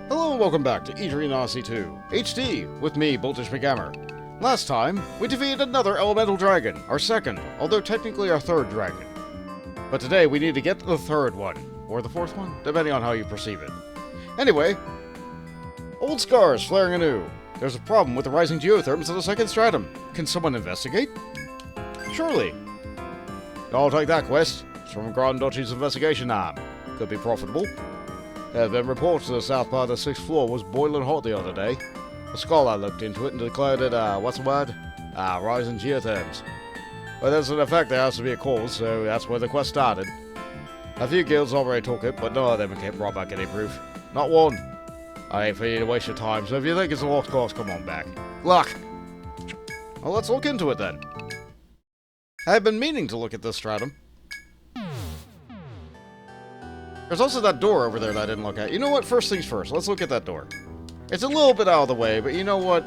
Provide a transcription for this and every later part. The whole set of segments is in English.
Hello and welcome back to Etrian Odyssey 2 HD with me, McGammar. Last time, we defeated another elemental dragon, our second, although technically our third dragon. But today we need to get to the third one, or the fourth one, depending on how you perceive it. Anyway, old scars flaring anew. There's a problem with the rising geotherms of the second stratum. Can someone investigate? Surely. I'll take that quest. It's from Grand Duchy's investigation arm. Could be profitable. There have been reports that the south part of the 6th floor was boiling hot the other day. A scholar looked into it and declared it, rising geotherms. But there's an effect there has to be a cause, so that's where the quest started. A few guilds already took it, but none of them have brought back any proof. Not one. I ain't for you to waste your time, so if you think it's a lost cause, come on back. Luck! Well, let's look into it then. I've been meaning to look at this stratum. There's also that door over there that I didn't look at. You know what? First things first. Let's look at that door. It's a little bit out of the way, but you know what?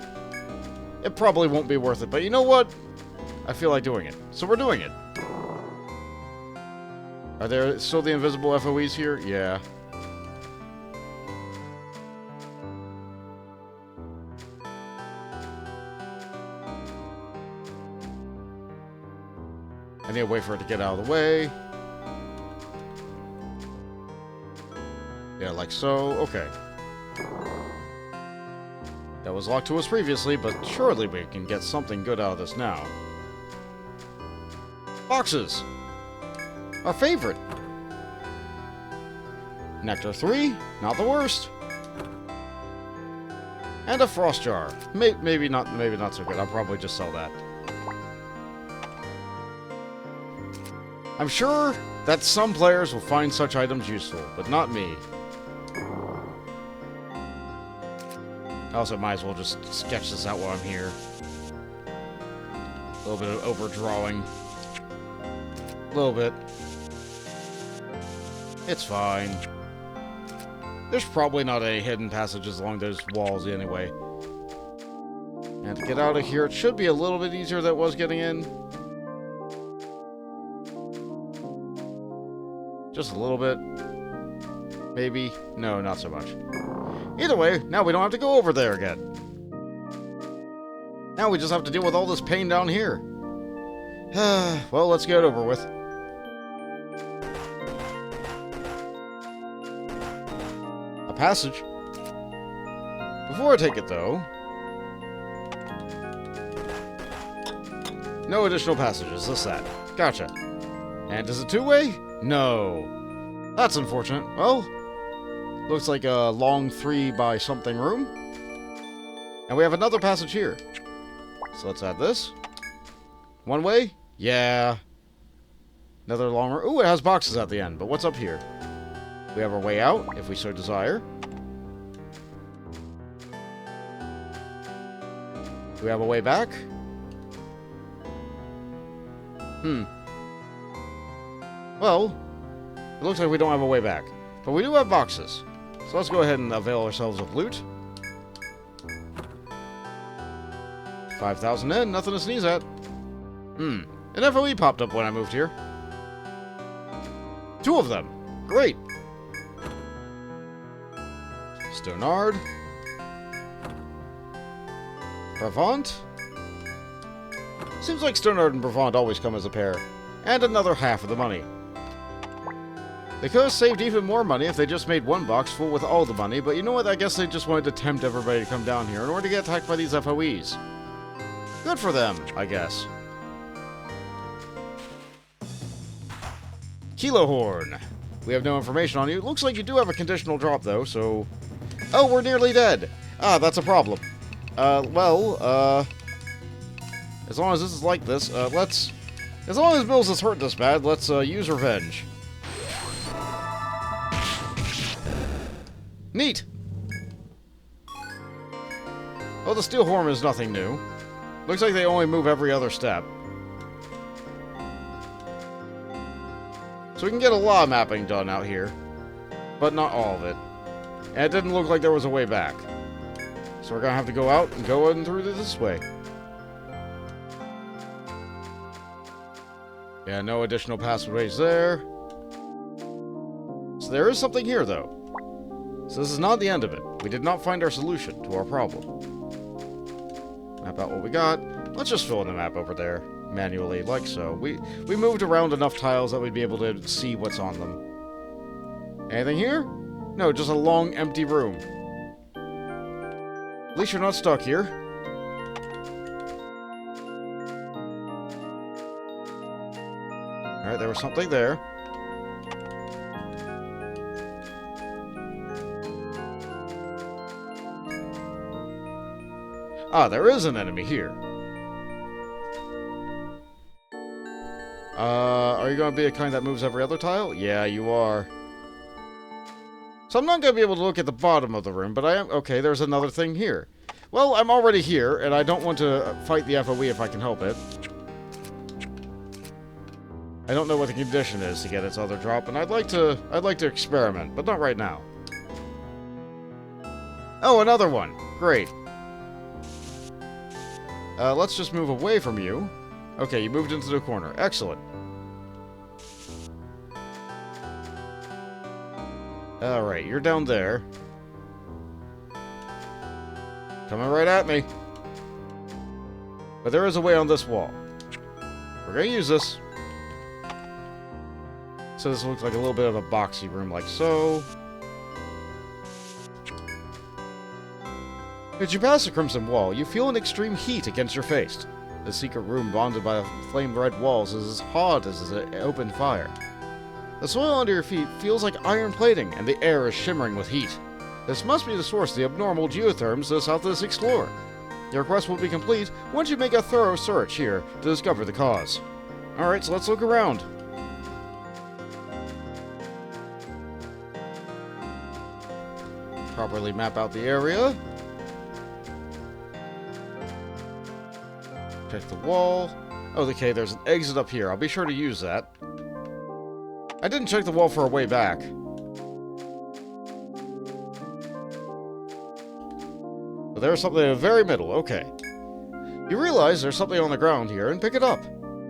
It probably won't be worth it. But you know what? I feel like doing it. So we're doing it. Are there still the invisible FOEs here? Yeah. I need to wait for it to get out of the way. Yeah, like so. Okay. That was locked to us previously, but surely we can get something good out of this now. Boxes! Our favorite! Nectar 3, not the worst. And a frost jar. Maybe not so good. I'll probably just sell that. I'm sure that some players will find such items useful, but not me. Also, might as well just sketch this out while I'm here. A little bit of overdrawing. A little bit. It's fine. There's probably not any hidden passages along those walls anyway. And to get out of here, it should be a little bit easier than it was getting in. Just a little bit. Maybe. No, not so much. Either way, now we don't have to go over there again. Now we just have to deal with all this pain down here. Well, let's get it over with. A passage. Before I take it, though... No additional passages, just that. Gotcha. And is it two-way? No. That's unfortunate. Well... Looks like a long 3 by something room. And we have another passage here. So let's add this. One way? Yeah. Another long room. Ooh, it has boxes at the end. But what's up here? We have our way out, if we so desire. Do we have a way back? Well, it looks like we don't have a way back. But we do have boxes. So let's go ahead and avail ourselves of loot. 5,000 in, nothing to sneeze at. An FOE popped up when I moved here. 2 of them. Great. Stonard. Brevant. Seems like Stonard and Brevant always come as a pair. And another half of the money. They could have saved even more money if they just made one box full with all the money, but you know what? I guess they just wanted to tempt everybody to come down here in order to get attacked by these FOEs. Good for them, I guess. Kilohorn. We have no information on you. Looks like you do have a conditional drop, though, so... Oh, we're nearly dead! Ah, that's a problem. As long as this is like this, let's... As long as Mills is hurt this bad, let's, use revenge. Neat! Well, the steel horn is nothing new. Looks like they only move every other step. So we can get a lot of mapping done out here. But not all of it. And it didn't look like there was a way back. So we're gonna have to go out and go in through this way. Yeah, no additional passageways there. So there is something here, though. So this is not the end of it. We did not find our solution to our problem. Map out what we got. Let's just fill in the map over there manually, like so. We moved around enough tiles that we'd be able to see what's on them. Anything here? No, just a long, empty room. At least you're not stuck here. Alright, there was something there. Ah, there is an enemy here. Are you going to be a kind that moves every other tile? Yeah, you are. So I'm not going to be able to look at the bottom of the room, but I am... Okay, there's another thing here. Well, I'm already here, and I don't want to fight the FOE if I can help it. I don't know what the condition is to get its other drop, and I'd like to experiment, but not right now. Oh, another one. Great. Let's just move away from you. Okay, you moved into the corner. Excellent. Alright, you're down there. Coming right at me. But there is a way on this wall. We're gonna use this. So this looks like a little bit of a boxy room, like so. As you pass the crimson wall, you feel an extreme heat against your face. The secret room bonded by flame-red walls is as hot as an open fire. The soil under your feet feels like iron plating, and the air is shimmering with heat. This must be the source of the abnormal geotherms the Southerners explore. Your quest will be complete once you make a thorough search here to discover the cause. Alright, so let's look around. Properly map out the area. Check the wall. Oh, okay, there's an exit up here. I'll be sure to use that. I didn't check the wall for a way back. But there's something in the very middle. Okay. You realize there's something on the ground here and pick it up.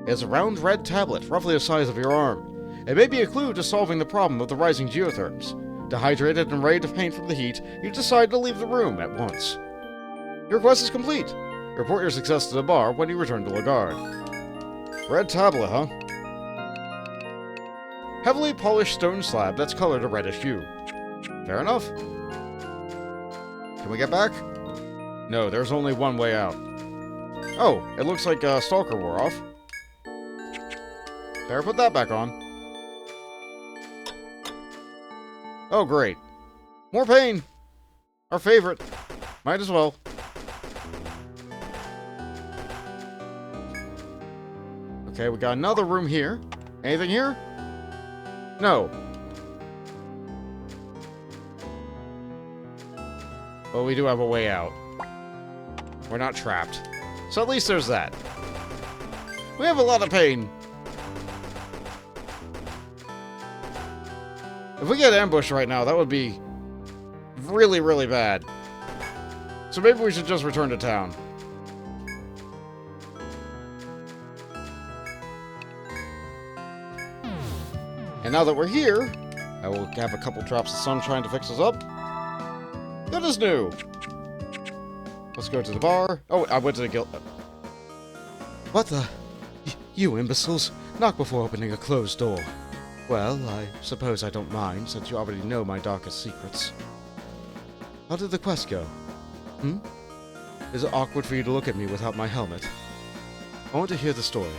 It's a round red tablet, roughly the size of your arm. It may be a clue to solving the problem of the rising geotherms. Dehydrated and ready to faint from the heat, you decide to leave the room at once. Your quest is complete. Report your success to the bar when you return to Lagarde. Red tablet, huh? Heavily polished stone slab that's colored a reddish hue. Fair enough. Can we get back? No, there's only one way out. Oh, it looks like Stalker wore off. Better put that back on. Oh, great. More pain! Our favorite. Might as well. Okay, we got another room here. Anything here? No. Well, we do have a way out. We're not trapped. So at least there's that. We have a lot of pain. If we get ambushed right now, that would be really, really bad. So maybe we should just return to town. And now that we're here, I will have a couple drops of sunshine to fix us up. Good as new. Let's go to the bar. Oh, I went to the guild. What the? You imbeciles. Knock before opening a closed door. Well, I suppose I don't mind, since you already know my darkest secrets. How did the quest go? Is it awkward for you to look at me without my helmet? I want to hear the story,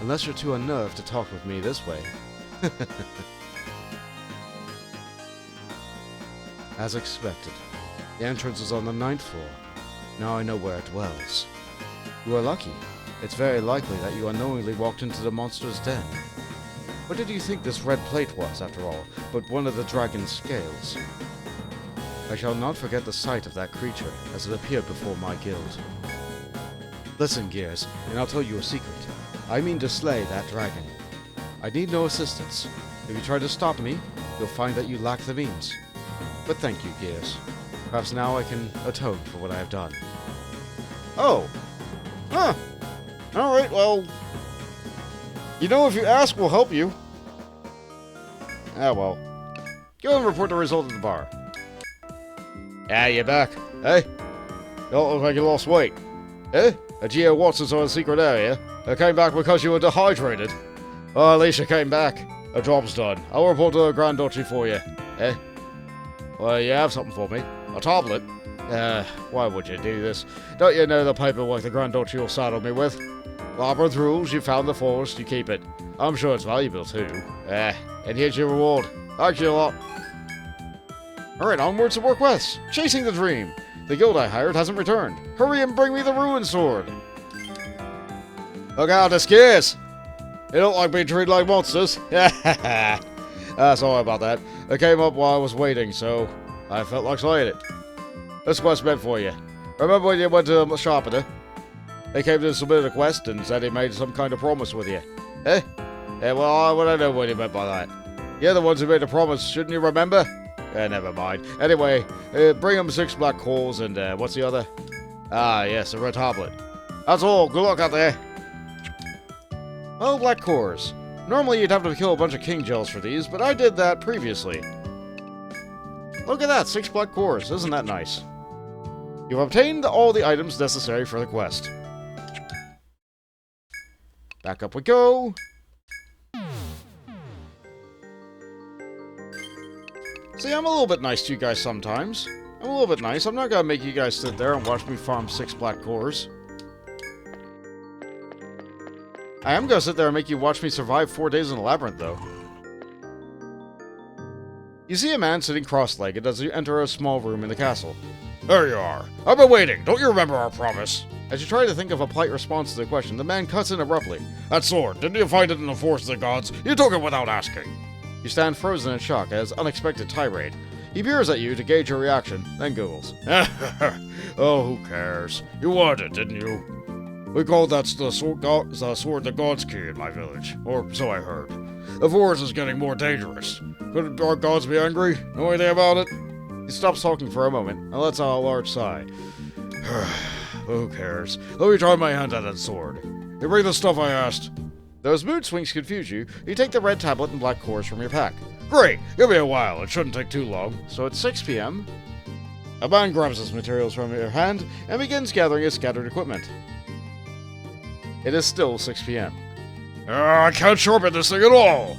unless you're too unnerved to talk with me this way. As expected. The entrance is on the 9th floor. Now I know where it dwells. You are lucky. It's very likely that you unknowingly walked into the monster's den. What did you think this red plate was, after all, but one of the dragon's scales? I shall not forget the sight of that creature as it appeared before my guild. Listen, Gears, and I'll tell you a secret. I mean to slay that dragon. I need no assistance. If you try to stop me, you'll find that you lack the means. But thank you, Gears. Perhaps now I can atone for what I have done. Oh! Huh! Alright, well... You know, if you ask, we'll help you. Ah, well. Go and report the result at the bar. Yeah, you're back. Hey? Don't look like you lost weight. Eh? A Geo Watson's on a secret area. I came back because you were dehydrated. Well, at least you came back. The job's done. I'll report to the Grand Duchy for you. Eh? Well, you have something for me. A tablet? Why would you do this? Don't you know the paperwork the Grand Duchy will saddle me with? Labyrinth rules, you found the forest, you keep it. I'm sure it's valuable too. And here's your reward. Thanks you a lot. Alright, onwards to work west. Chasing the dream. The guild I hired hasn't returned. Hurry and bring me the ruined sword. Look out, the scares! They don't like being treated like monsters. Sorry about that. I came up while I was waiting, so I felt like saying it. This quest meant for you. Remember when you went to the sharpener? They came to submit a quest and said he made some kind of promise with you. Eh? Yeah, well, I don't know what he meant by that. You're the ones who made the promise, shouldn't you remember? Never mind. Anyway, bring him 6 black cores and, what's the other? Ah, yes, a red tablet. That's all. Good luck out there. Well, black cores. Normally you'd have to kill a bunch of king gels for these, but I did that previously. Look at that, 6 black cores. Isn't that nice? You've obtained all the items necessary for the quest. Back up we go. See, I'm a little bit nice to you guys sometimes. I'm a little bit nice. I'm not gonna make you guys sit there and watch me farm 6 black cores. I am gonna sit there and make you watch me survive 4 days in a labyrinth, though. You see a man sitting cross-legged as you enter a small room in the castle. There you are. I've been waiting. Don't you remember our promise? As you try to think of a polite response to the question, the man cuts in abruptly. That sword, didn't you find it in the forest of the gods? You took it without asking. You stand frozen in shock as unexpected tirade. He peers at you to gauge your reaction, then googles. Oh, who cares? You wanted it, didn't you? We called that the sword the gods' key in my village, or so I heard. The forest is getting more dangerous. Could our gods be angry? Know anything about it? He stops talking for a moment and lets out a large sigh. Who cares? Let me try my hand at that sword. You bring the stuff I asked. Though his mood swings confuse you, you take the red tablet and black cores from your pack. Great! Give me a while. It shouldn't take too long. So it's 6 p.m. A man grabs his materials from your hand and begins gathering his scattered equipment. It is still 6 p.m. I can't sharpen this thing at all!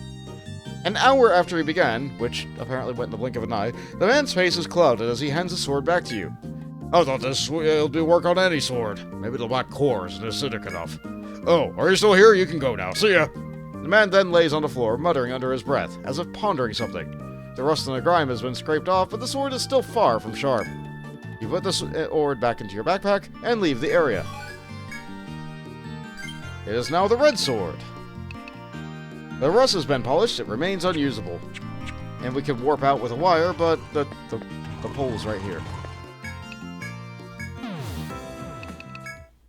An hour after he began, which apparently went in the blink of an eye, the man's face is clouded as he hands the sword back to you. I thought this will do work on any sword. Maybe the black core isn't acidic enough. Oh, are you still here? You can go now. See ya! The man then lays on the floor, muttering under his breath, as if pondering something. The rust and the grime has been scraped off, but the sword is still far from sharp. You put the sword back into your backpack and leave the area. It is now the red sword. The rust has been polished, it remains unusable. And we can warp out with a wire, but the pole's right here.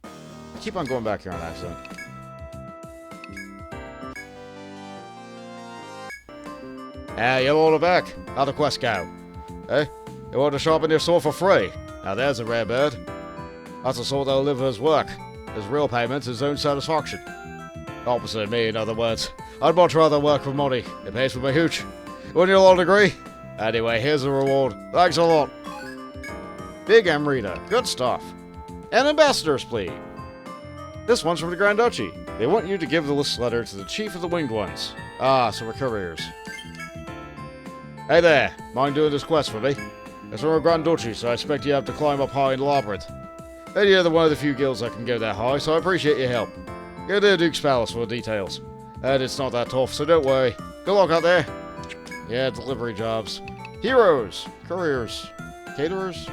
I keep on going back here on accident. You're all back. How'd the quest go? Eh? You want to sharpen your sword for free? Now there's a rare bird. That's a sword that'll live for his work. His real payment's his own satisfaction. Opposite of me, in other words. I'd much rather work for money. It pays for my hooch. Wouldn't you all agree? Anyway, here's the reward. Thanks a lot. Big M Reader. Good stuff. An ambassador's plea. This one's from the Grand Duchy. They want you to give this letter to the chief of the Winged Ones. Ah, so we're couriers. Hey there. Mind doing this quest for me? It's from a Grand Duchy, so I expect you have to climb up high in the labyrinth. And you're one of the few guilds that can go that high, so I appreciate your help. Go to the Duke's Palace for the details. And it's not that tough, so don't worry. Good luck out there. Yeah, delivery jobs. Heroes. Couriers. Caterers.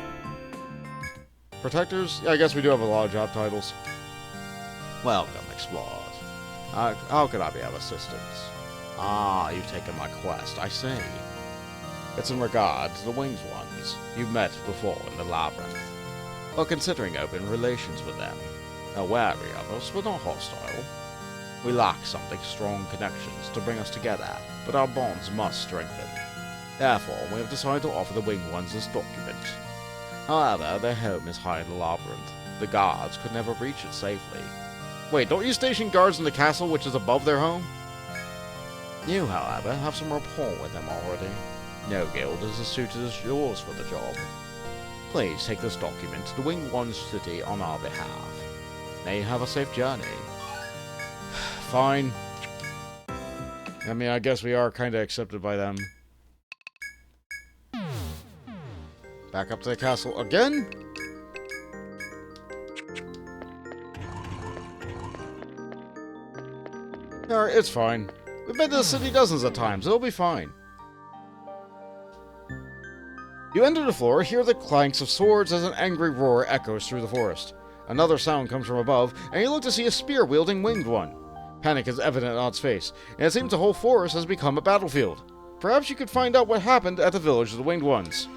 Protectors. Yeah, I guess we do have a lot of job titles. Welcome, explorers. How could I be of assistance? Ah, you've taken my quest, I see. It's in regard to the Winged Ones you've met before in the labyrinth. Or considering open relations with them. Now wary of us, but not hostile. We lack something strong connections to bring us together, but our bonds must strengthen. Therefore, we have decided to offer the Winged Ones this document. However, their home is high in the labyrinth. The guards could never reach it safely. Wait, don't you station guards in the castle which is above their home? You, however, have some rapport with them already. No guild is as suited as yours for the job. Please take this document to the Winged One's city on our behalf. May you have a safe journey. Fine. I mean, I guess we are kind of accepted by them. Back up to the castle again? Alright, it's fine. We've been to the city dozens of times. It'll be fine. You enter the floor, hear the clanks of swords as an angry roar echoes through the forest. Another sound comes from above, and you look to see a spear-wielding winged one. Panic is evident on its face, and it seems the whole forest has become a battlefield. Perhaps you could find out what happened at the village of the Winged Ones.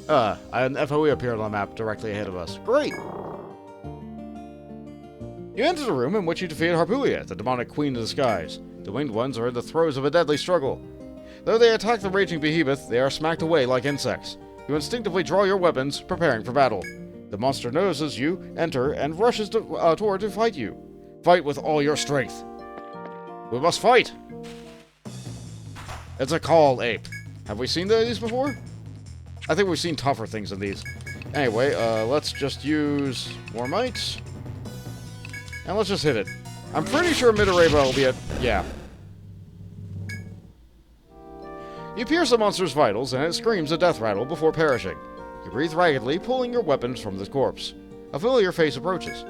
An FOE appeared on the map directly ahead of us. Great! You enter the room in which you defeated Harpuia, the demonic queen of the skies. The Winged Ones are in the throes of a deadly struggle. Though they attack the raging behemoth, they are smacked away like insects. You instinctively draw your weapons, preparing for battle. The monster notices you, enter, and rushes toward to fight you. Fight with all your strength. We must fight! It's a call, ape. Have we seen these before? I think we've seen tougher things than these. Anyway, let's just use more might. And let's just hit it. I'm pretty sure Midareba will be at... yeah. You pierce the monster's vitals, and it screams a death rattle before perishing. You breathe raggedly, pulling your weapons from the corpse. A familiar face approaches.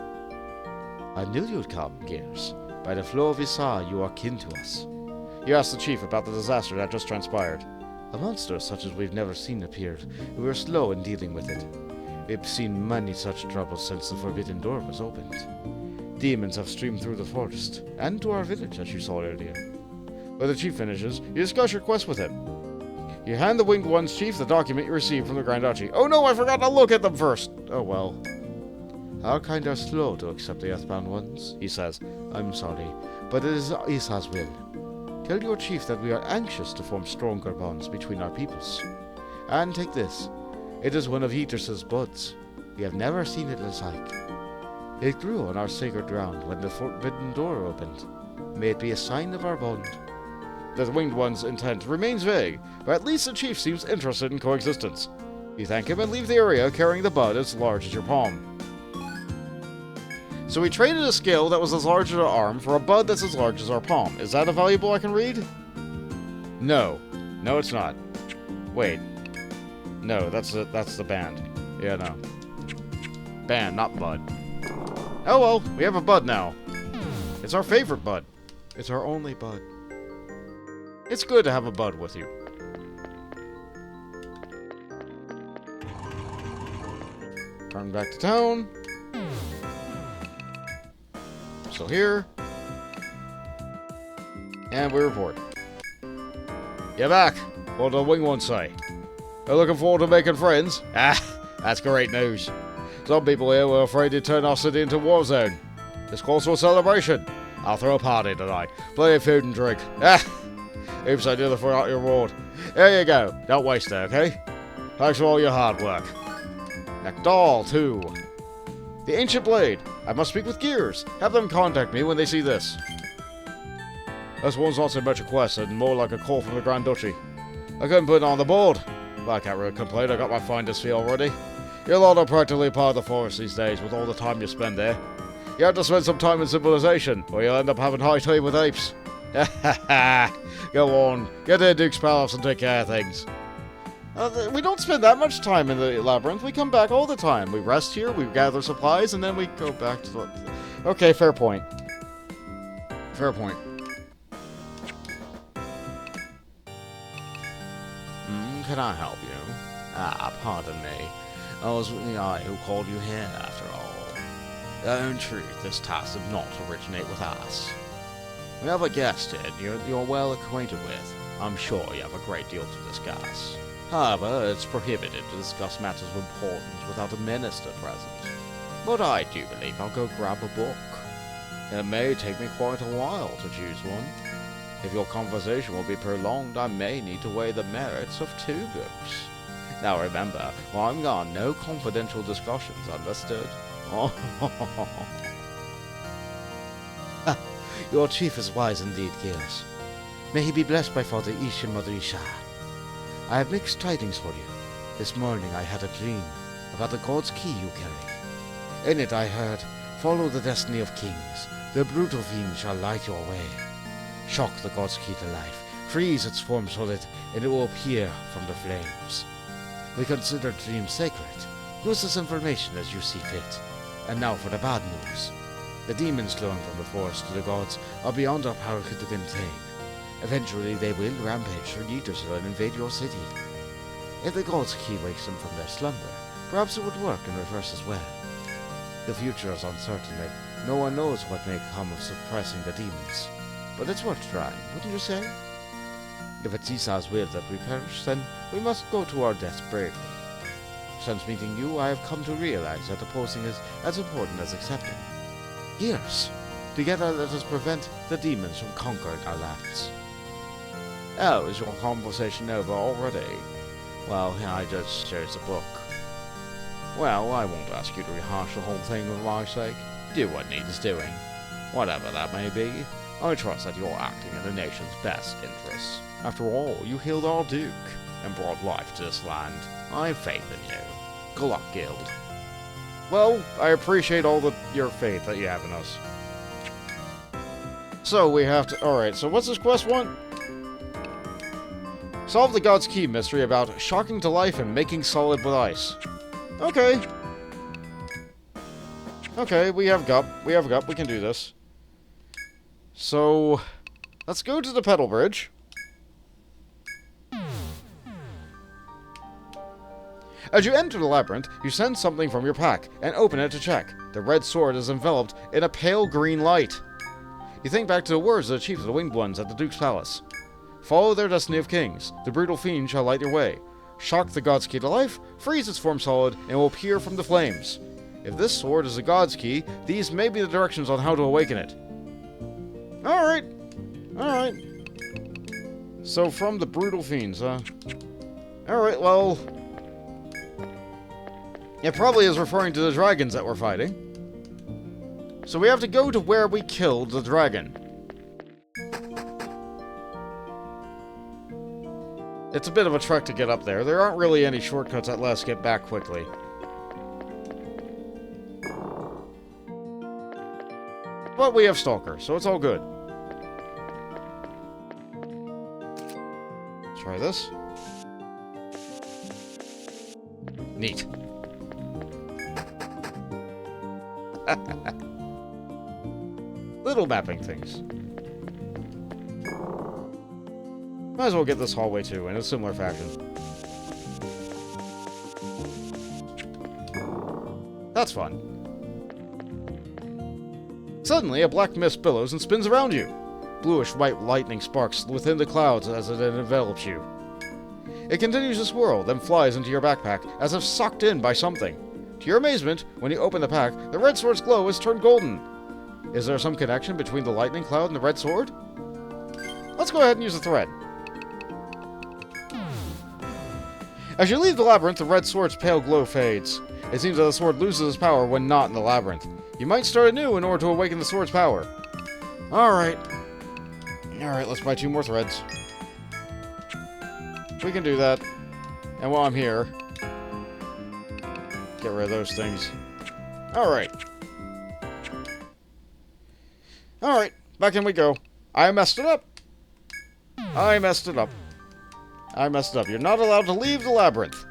I knew you'd come, Gears. By the flow of his saw, you are kin to us. You ask the chief about the disaster that just transpired. A monster such as we've never seen appeared, and we were slow in dealing with it. We've seen many such troubles since the Forbidden Door was opened. Demons have streamed through the forest, and to our village, as you saw earlier. When the chief finishes, you discuss your quest with him. You hand the Winged One's chief the document you received from the Grand Duchy. Oh no, I forgot to look at them first! Oh well. Our kind are slow to accept the Earthbound ones, he says. I'm sorry, but it is Isa's will. Tell your chief that we are anxious to form stronger bonds between our peoples. And take this. It is one of Eater's buds. We have never seen it as like. It grew on our sacred ground when the Forbidden Door opened. May it be a sign of our bond. The Winged One's intent remains vague, but at least the chief seems interested in coexistence. You thank him and leave the area carrying the bud as large as your palm. So we traded a skill that was as large as our arm for a bud that's as large as our palm. Is that a valuable I can read? No. No, it's not. Wait. No, that's the band. Yeah, no. Band, not bud. Oh well, we have a bud now. It's our favorite bud. It's our only bud. It's good to have a bud with you. Turn back to town. Still here. And we report. You're back. What did the Winged One say? They're looking forward to making friends? Ah, that's great news. Some people here were afraid to turn our city into a war zone. This calls for a celebration. I'll throw a party tonight. Plenty of food and drink. Ah, oops, I nearly forgot your reward. There you go. Don't waste it, okay? Thanks for all your hard work. McDowell, too. The Ancient Blade. I must speak with Gears. Have them contact me when they see this. This one's not so much a quest and more like a call from the Grand Duchy. I couldn't put it on the board. But I can't really complain. I got my finder's fee already. Your lot are practically part of the forest these days with all the time you spend there. You have to spend some time in civilization, or you'll end up having high tea with apes. Go on, get to the Duke's Palace and take care of things. We don't spend that much time in the labyrinth. We come back all the time. We rest here, we gather supplies, and then we go back to the... Okay, fair point. Fair point. Can I help you? Ah, pardon me. It was really I who called you here, after all. In truth, this task did not originate with us. We have a guest here you're well acquainted with. I'm sure you have a great deal to discuss. However, it's prohibited to discuss matters of importance without a minister present. But I do believe I'll go grab a book. It may take me quite a while to choose one. If your conversation will be prolonged, I may need to weigh the merits of 2 books. Now remember, while I'm gone, no confidential discussions, understood? Your chief is wise indeed, Gears. May he be blessed by Father Ish and Mother Isha. I have mixed tidings for you. This morning I had a dream. about the god's key you carry. In it I heard, follow the destiny of kings. The brutal fiend shall light your way. Shock the god's key to life. Freeze its form solid, and it will appear from the flames. We consider dreams sacred. Use this information as you see fit. And now for the bad news. The demons flowing from the forest to the gods are beyond our power to contain. Eventually they will rampage through Yggdrasil and invade your city. If the god's key wakes them from their slumber, perhaps it would work in reverse as well. The future is uncertain, and no one knows what may come of suppressing the demons. But it's worth trying, wouldn't you say? If it's Esau's will that we perish, then we must go to our deaths bravely. Since meeting you, I have come to realize that opposing is as important as accepting. Years. Together let us prevent the demons from conquering our lands. Oh, is your conversation over already? Well, I just chose the book. Well, I won't ask you to rehash the whole thing for my sake. Do what needs doing. Whatever that may be, I trust that you're acting in the nation's best interests. After all, you healed our Duke, and brought life to this land. I have faith in you. Good luck, Guild. Well, I appreciate all your faith that you have in us. So, we have to... Alright, so what's this quest one? Solve the God's Key mystery about shocking to life and making solid with ice. Okay. Okay, we have Gup. We have Gup. We can do this. So, let's go to the Pedal Bridge. As you enter the labyrinth, you sense something from your pack, and open it to check. The red sword is enveloped in a pale green light. You think back to the words of the chief of the Winged Ones at the Duke's Palace. Follow their destiny of kings. The brutal fiend shall light your way. Shock the god's key to life, freeze its form solid, and will appear from the flames. If this sword is the god's key, these may be the directions on how to awaken it. Alright. Alright. So from the brutal fiends, huh? Alright, well... It probably is referring to the dragons that we're fighting. So we have to go to where we killed the dragon. It's a bit of a trek to get up there. There aren't really any shortcuts that let us get back quickly. But we have Stalker, so it's all good. Try this. Neat. Little mapping things. Might as well get this hallway too, in a similar fashion. That's fun. Suddenly, a black mist billows and spins around you. Bluish-white lightning sparks within the clouds as it envelops you. It continues to swirl, then flies into your backpack, as if sucked in by something. To your amazement, when you open the pack, the red sword's glow has turned golden. Is there some connection between the lightning cloud and the red sword? Let's go ahead and use the thread. As you leave the labyrinth, the red sword's pale glow fades. It seems that the sword loses its power when not in the labyrinth. You might start anew in order to awaken the sword's power. Alright. Alright, let's buy 2 more threads. We can do that. And while I'm here... get rid of those things. Alright. Alright, back in we go. I messed it up. I messed it up. I messed it up. You're not allowed to leave the labyrinth.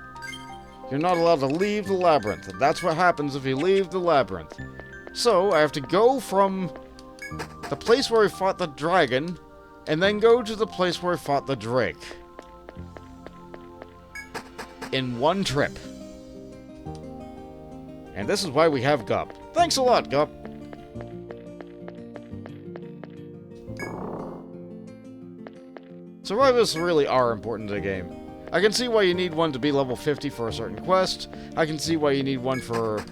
You're not allowed to leave the labyrinth. And that's what happens if you leave the labyrinth. So, I have to go from the place where we fought the dragon, and then go to the place where we fought the drake. In one trip. And this is why we have Gup. Thanks a lot, Gup. Survivors really are important to the game. I can see why you need one to be level 50 for a certain quest. I can see why you need one for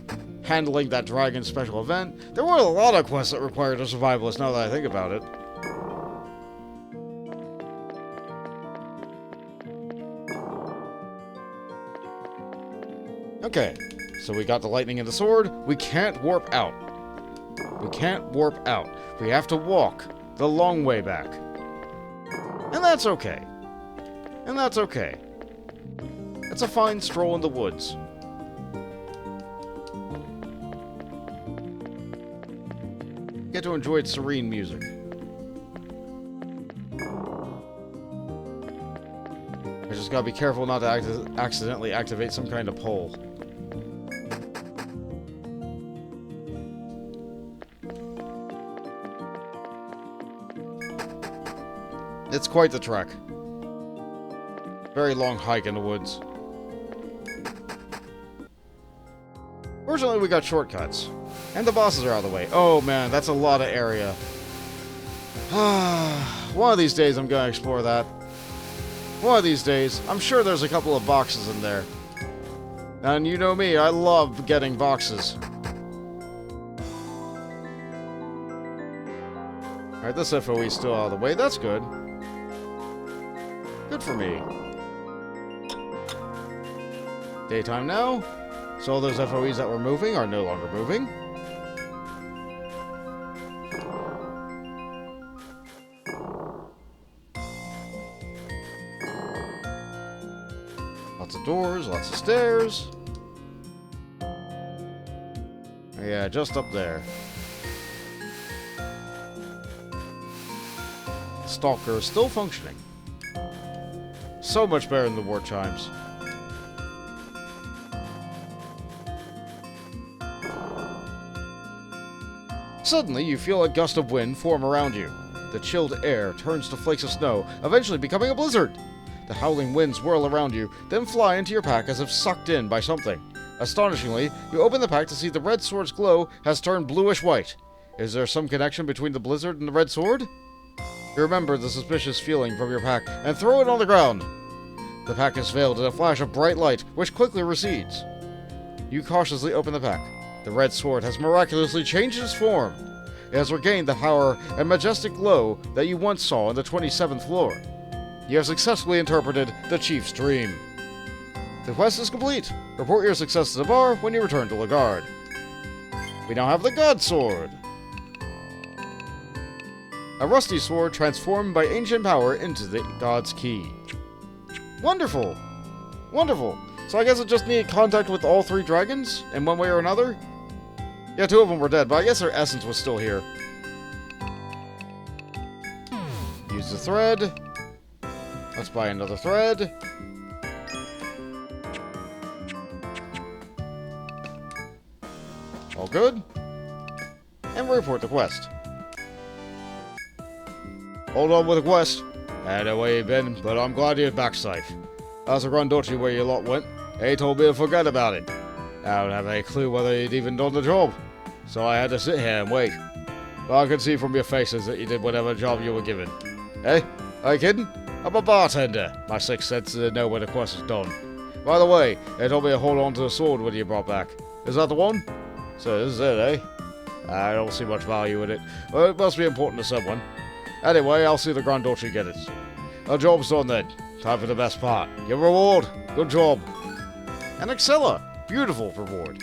handling that dragon special event. There were a lot of quests that required a survivalist now that I think about it. Okay, so we got the lightning and the sword. We can't warp out. We can't warp out. We have to walk the long way back. And that's okay. And that's okay. It's a fine stroll in the woods. get to enjoy its serene music. I just gotta be careful not to accidentally activate some kind of pole. It's quite the trek. Very long hike in the woods. Fortunately, we got shortcuts. And the bosses are out of the way. Oh man, that's a lot of area. One of these days I'm gonna explore that. One of these days. I'm sure there's a couple of boxes in there. And you know me, I love getting boxes. Alright, this FOE's still out of the way. That's good. Good for me. Daytime now. So all those FOEs that were moving are no longer moving. Lots of doors, lots of stairs. Yeah, just up there. The Stalker is still functioning. So much better than the war chimes. Suddenly, you feel a gust of wind form around you. The chilled air turns to flakes of snow, eventually becoming a blizzard. The howling winds whirl around you, then fly into your pack as if sucked in by something. Astonishingly, you open the pack to see the red sword's glow has turned bluish-white. Is there some connection between the blizzard and the red sword? You remember the suspicious feeling from your pack and throw it on the ground. The pack is veiled in a flash of bright light, which quickly recedes. You cautiously open the pack. The red sword has miraculously changed its form. It has regained the power and majestic glow that you once saw on the 27th floor. You have successfully interpreted the Chief's dream. The quest is complete. Report your success to the bar when you return to Lagard. We now have the God Sword. A rusty sword transformed by ancient power into the God's Key. Wonderful! Wonderful! So I guess it just needed contact with all three dragons, in one way or another? Yeah, two of them were dead, but I guess their essence was still here. Use the thread. Let's buy another thread. All good. And report the quest. Hold on with the quest. I don't know where you've been, but I'm glad you're back safe. That's a Grandotti where your lot went. They told me to forget about it. I don't have any clue whether you'd even done the job, so I had to sit here and wait. But I could see from your faces that you did whatever job you were given. Eh? Are you kidding? I'm a bartender. My sixth sense to know when the quest is done. By the way, they told me to hold on to the sword when you brought back. Is that the one? So this is it, eh? I don't see much value in it, but it must be important to someone. Anyway, I'll see the Grandotti get it. Our job's done then. Time for the best part. Your reward. Good job. An Axilla. Beautiful reward.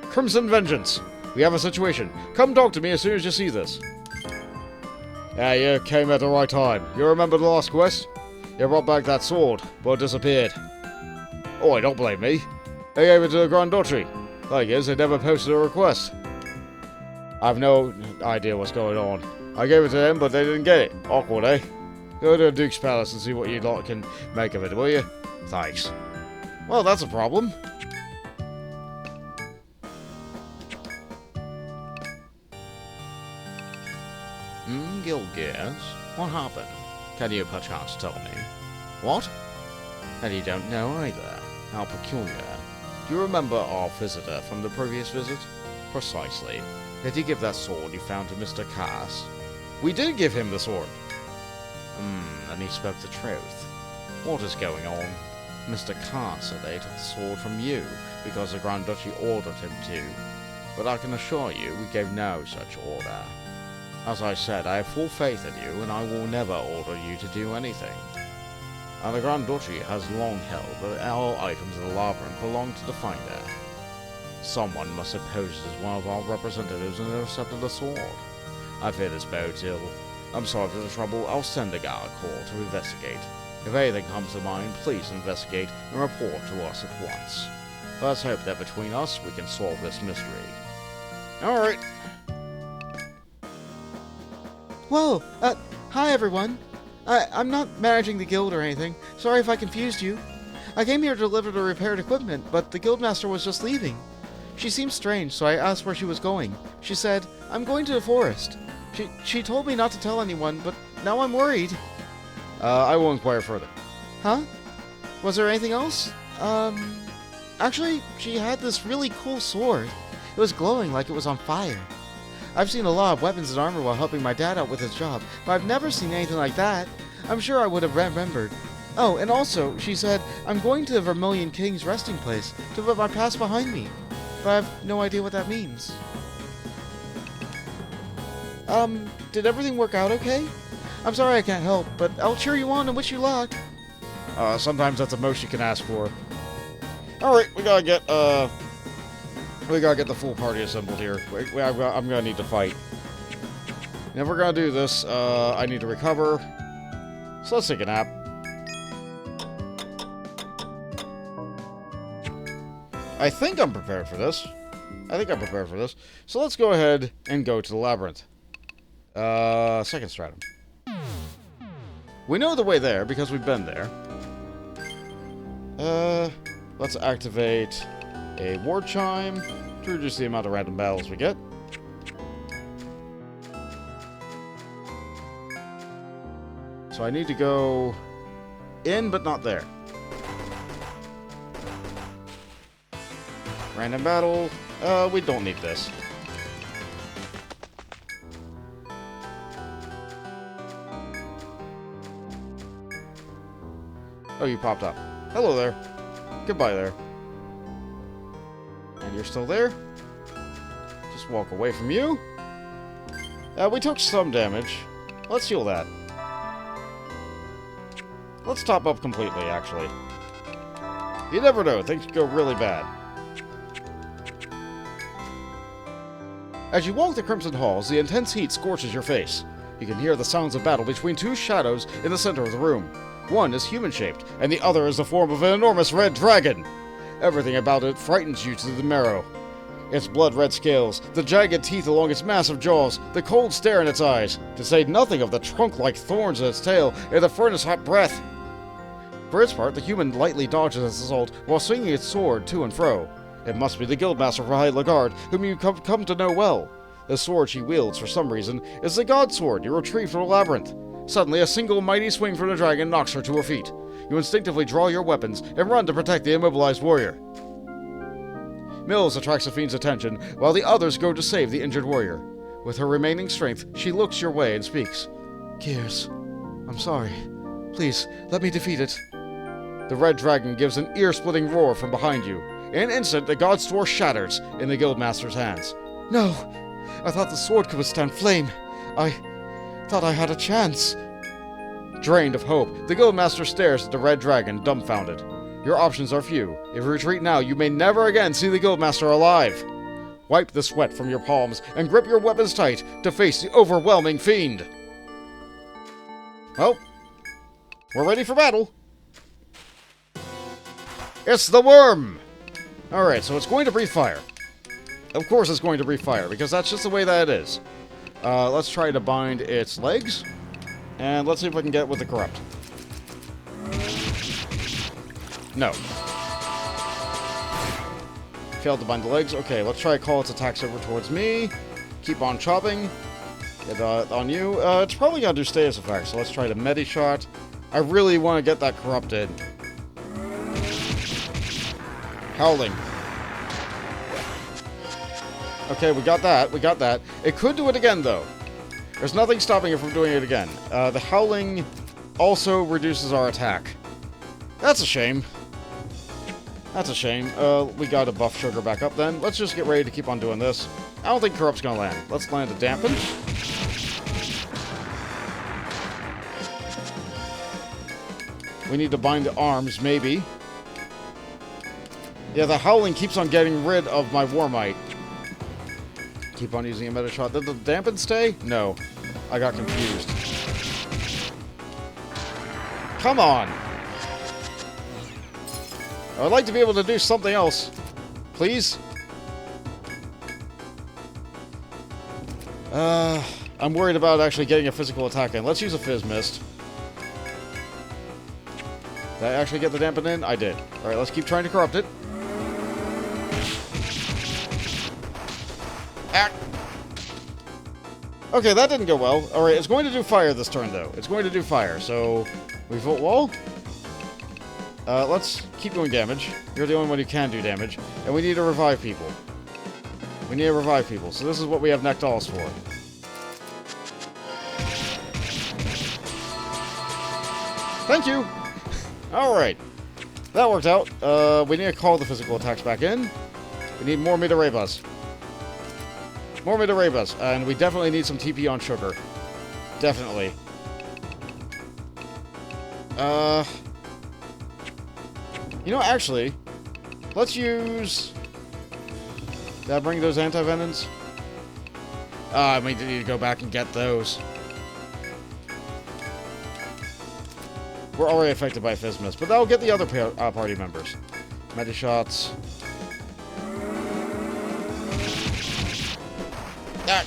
Crimson Vengeance. We have a situation. Come talk to me as soon as you see this. Yeah, you came at the right time. You remember the last quest? You brought back that sword, but it disappeared. Oh, don't blame me. They gave it to the Grandotti. Like is, they never posted a request. I've no idea what's going on. I gave it to them, but they didn't get it. Awkward, eh? Go to the Duke's Palace and see what you lot can make of it, will you? Thanks. Well, that's a problem. Guildgears? What happened? Can you perchance tell me? What? And you don't know either. How peculiar. Do you remember our visitor from the previous visit? Precisely. Did he give that sword you found to Mr. Cass? We did give him the sword. And he spoke the truth. What is going on? Mr. Cass said they took the sword from you, because the Grandotti ordered him to. But I can assure you, we gave no such order. As I said, I have full faith in you, and I will never order you to do anything. And the Grandotti has long held that all items in the labyrinth belong to the finder. Someone must have posed as one of our representatives and intercepted the sword. I fear this bodes ill. I'm sorry for the trouble. I'll send a guard corps to investigate. If anything comes to mind, please investigate and report to us at once. Let's hope that between us we can solve this mystery. Alright. Whoa, hi everyone. I'm not managing the guild or anything. Sorry if I confused you. I came here to deliver the repaired equipment, but the guildmaster was just leaving. She seemed strange, so I asked where she was going. She said, I'm going to the forest. She told me not to tell anyone, but now I'm worried. I will inquire further. Huh? Was there anything else? Actually, she had this really cool sword. It was glowing like it was on fire. I've seen a lot of weapons and armor while helping my dad out with his job, but I've never seen anything like that. I'm sure I would have remembered. Oh, and also, she said, I'm going to the Vermilion King's resting place to put my past behind me. But I have no idea what that means. Did everything work out okay? I'm sorry I can't help, but I'll cheer you on and wish you luck. Sometimes that's the most you can ask for. Alright, we gotta get the full party assembled here. I'm gonna need to fight. And if we're gonna do this, I need to recover. So let's take a nap. I think I'm prepared for this. So let's go ahead and go to the labyrinth. Second stratum. We know the way there because we've been there. Let's activate a ward chime to reduce the amount of random battles we get. So I need to go in, but not there. Random battle. We don't need this. Oh, you popped up. Hello there. Goodbye there. And you're still there? Just walk away from you. We took some damage. Let's heal that. Let's top up completely, actually. You never know. Things could go really bad. As you walk the Crimson Halls, the intense heat scorches your face. You can hear the sounds of battle between two shadows in the center of the room. One is human-shaped, and the other is the form of an enormous red dragon. Everything about it frightens you to the marrow. Its blood-red scales, the jagged teeth along its massive jaws, the cold stare in its eyes, to say nothing of the trunk-like thorns in its tail and the furnace-hot breath. For its part, the human lightly dodges its assault while swinging its sword to and fro. It must be the Guildmaster for High Lagarde, whom you come to know well. The sword she wields, for some reason, is the God Sword you retrieved from the labyrinth. Suddenly, a single mighty swing from the dragon knocks her to her feet. You instinctively draw your weapons and run to protect the immobilized warrior. Mills attracts the fiend's attention, while the others go to save the injured warrior. With her remaining strength, she looks your way and speaks. Gears, I'm sorry. Please, let me defeat it. The red dragon gives an ear-splitting roar from behind you. In an instant, the God Sword shatters in the Guildmaster's hands. No! I thought the sword could withstand flame. I thought I had a chance. Drained of hope, the Guildmaster stares at the red dragon, dumbfounded. Your options are few. If you retreat now, you may never again see the Guildmaster alive. Wipe the sweat from your palms and grip your weapons tight to face the overwhelming fiend. Well, we're ready for battle. It's the Wyrm! Alright, so it's going to breathe fire. Of course it's going to breathe fire, because that's just the way that it is. Let's try to bind its legs. And let's see if I can get it with the corrupt. No. Failed to bind the legs. Okay, let's try to call its attacks over towards me. Keep on chopping. Get on you. It's probably going to do status effects, so let's try to medi-shot. I really want to get that corrupted. Howling. Okay, we got that. It could do it again, though. There's nothing stopping it from doing it again. The howling also reduces our attack. That's a shame. We got to buff sugar back up then. Let's just get ready to keep on doing this. I don't think corrupt's gonna land. Let's land a dampen. We need to bind the arms, maybe. Yeah, the howling keeps on getting rid of my Warmite. Keep on using a meta shot. Did the dampen stay? No. I got confused. Come on! I would like to be able to do something else. Please? I I'm worried about actually getting a physical attack in. Let's use a Fizz Mist. Did I actually get the dampen in? I did. Alright, let's keep trying to corrupt it. Ah. Okay, that didn't go well. Alright, it's going to do fire this turn, though. It's going to do fire, so... we Volt Wall. Let's keep doing damage. You're the only one who can do damage. And we need to revive people. We need to revive people. So this is what we have Nectals for. Thank you! Alright. That worked out. We need to call the physical attacks back in. We need more Midorabas. More Midorabas. And we definitely need some TP on Sugar. Definitely. You know, actually, let's use... did I bring those anti-venoms? I need to go back and get those. We're already affected by Fizz Mist, but that'll get the other party members. Medishots. Ah.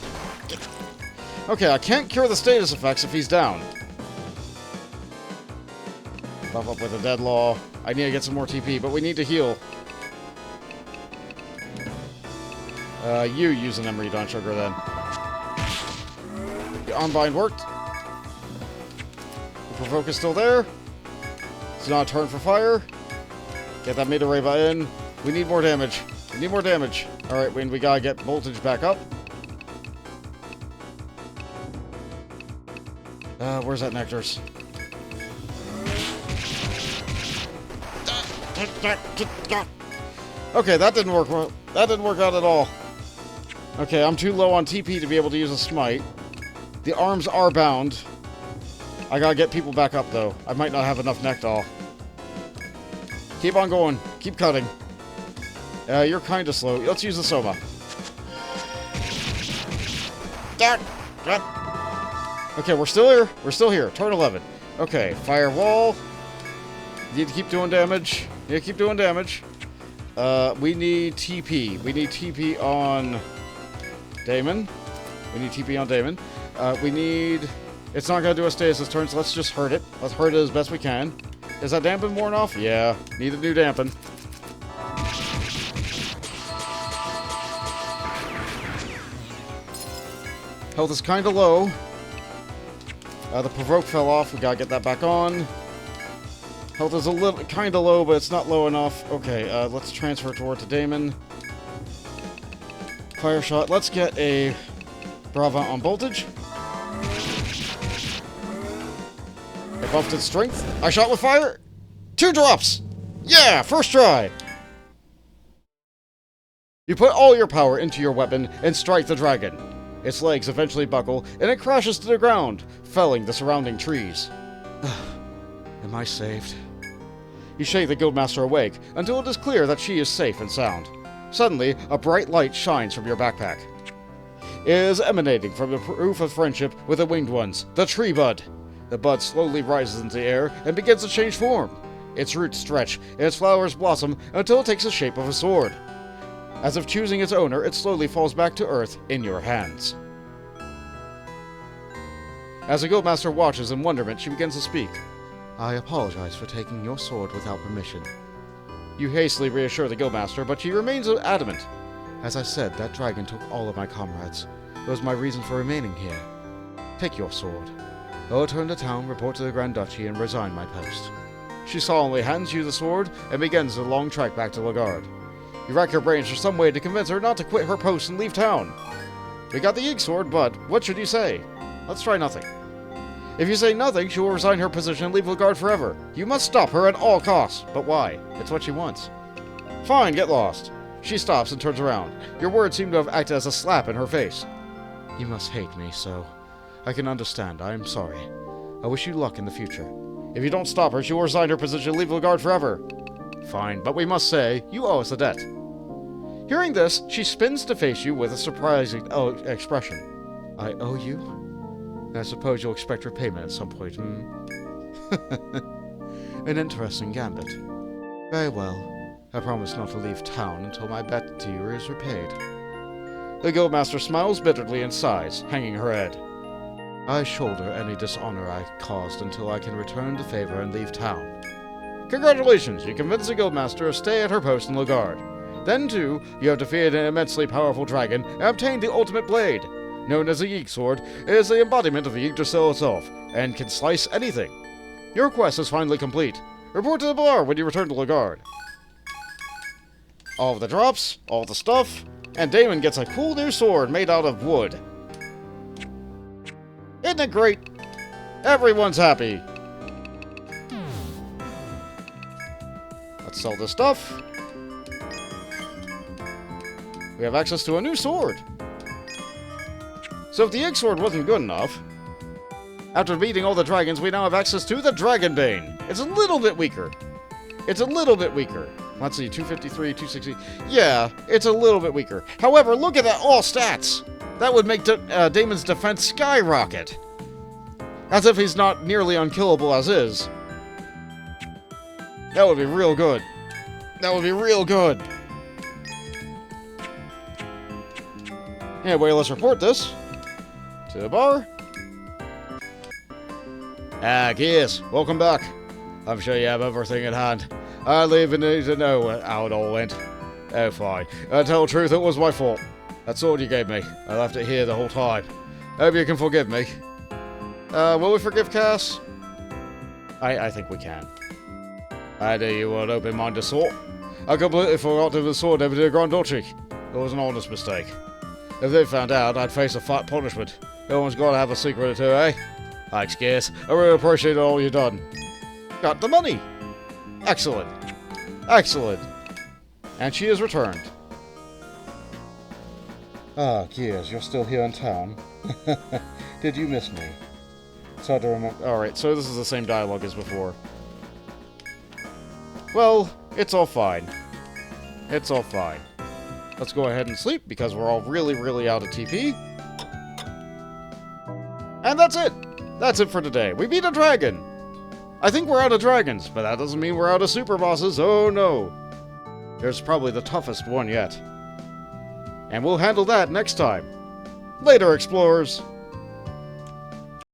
Okay, I can't cure the status effects if he's down. Buff up with a Dead Law. I need to get some more TP, but we need to heal. You use an Emery on Sugar then. The Unbind worked. The Provoke is still there. It's not a turn for fire. Get that Midoraba in. We need more damage. We need more damage. Alright, we gotta get voltage back up. Where's that Nectar's? Okay, that didn't work well. That didn't work out at all. Okay, I'm too low on TP to be able to use a smite. The arms are bound. I gotta get people back up, though. I might not have enough Nectal. Keep on going. Keep cutting. You're kind of slow. Let's use the Soma. Okay, we're still here. We're still here. Turn 11. Okay, Firewall. Need to keep doing damage. Need to keep doing damage. We need TP. We need TP on Damon. We need TP on Damon. We need... it's not going to do a stasis turn, so let's just hurt it. Let's hurt it as best we can. Is that dampen worn off? Yeah. Need a new dampen. Health is kind of low. The Provoke fell off. We got to get that back on. Health is a little kind of low, but it's not low enough. Okay, let's transfer toward to Damon. Fire shot. Let's get a Brava on voltage. I buffed its strength. I shot with fire. 2 drops. Yeah, first try. You put all your power into your weapon and strike the dragon. Its legs eventually buckle, and it crashes to the ground, felling the surrounding trees. Am I saved? You shake the Guildmaster awake until it is clear that she is safe and sound. Suddenly, a bright light shines from your backpack. It is emanating from the proof of friendship with the winged ones, the tree bud. The bud slowly rises into the air and begins to change form. Its roots stretch, and its flowers blossom until it takes the shape of a sword. As if choosing its owner, it slowly falls back to earth in your hands. As the Guildmaster watches in wonderment, she begins to speak. I apologize for taking your sword without permission. You hastily reassure the Guildmaster, but she remains adamant. As I said, that dragon took all of my comrades. It was my reason for remaining here. Take your sword. I'll return to town, report to the Grand Duchy, and resign my post. She solemnly hands you the sword and begins the long trek back to Lagarde. You rack your brains for some way to convince her not to quit her post and leave town. We got the Ig sword, but what should you say? Let's try nothing. If you say nothing, she will resign her position and leave Lagarde forever. You must stop her at all costs. But why? It's what she wants. Fine, get lost. She stops and turns around. Your words seem to have acted as a slap in her face. You must hate me, so... I can understand. I am sorry. I wish you luck in the future. If you don't stop her, she will resign her position and leave Lagarde forever. Fine, but we must say, you owe us a debt. Hearing this, she spins to face you with a surprising expression. I owe you? I suppose you'll expect repayment at some point, An interesting gambit. Very well. I promise not to leave town until my bet to you is repaid. The Guildmaster smiles bitterly and sighs, hanging her head. I shoulder any dishonor I caused until I can return the favor and leave town. Congratulations, you convinced the guildmaster to stay at her post in Lagard. Then, too, you have defeated an immensely powerful dragon and obtained the ultimate blade. Known as the Yeek Sword, it is the embodiment of the Yggdrasil itself, and can slice anything. Your quest is finally complete. Report to the bar when you return to Lagard. All of the drops, all the stuff, and Damon gets a cool new sword made out of wood. Isn't it great? Everyone's happy. Let's sell this stuff. We have access to a new sword. So if the Egg Sword wasn't good enough, after beating all the dragons, we now have access to the Dragon Bane. It's a little bit weaker. It's a little bit weaker. Let's see, 253, 260. Yeah, it's a little bit weaker. However, look at that, all stats. That would make Damon's defense skyrocket. As if he's not nearly unkillable as is. That would be real good. That would be real good. Anyway, let's report this to the bar. Ah, Gears, welcome back. I'm sure you have everything in hand. I don't even need to know how it all went. Oh, fine. To tell the truth, it was my fault. That sword you gave me. I left it here the whole time. Hope you can forgive me. Will we forgive Cass? I think we can. I knew you were an open-minded sort. I completely forgot to give the sword over to the Grand Duchy. It was an honest mistake. If they found out, I'd face a fat punishment. Everyone's got to have a secret or two, eh? Thanks, Gears. I really appreciate all you've done. Got the money! Excellent. Excellent. And she is returned. Ah, Gears, you're still here in town. Did you miss me? It's hard to remember. Alright, so this is the same dialogue as before. Well, it's all fine. It's all fine. Let's go ahead and sleep, because we're all really, really out of TP. And that's it! That's it for today. We beat a dragon! I think we're out of dragons, but that doesn't mean we're out of super bosses. Oh no! There's probably the toughest one yet. And we'll handle that next time. Later, explorers!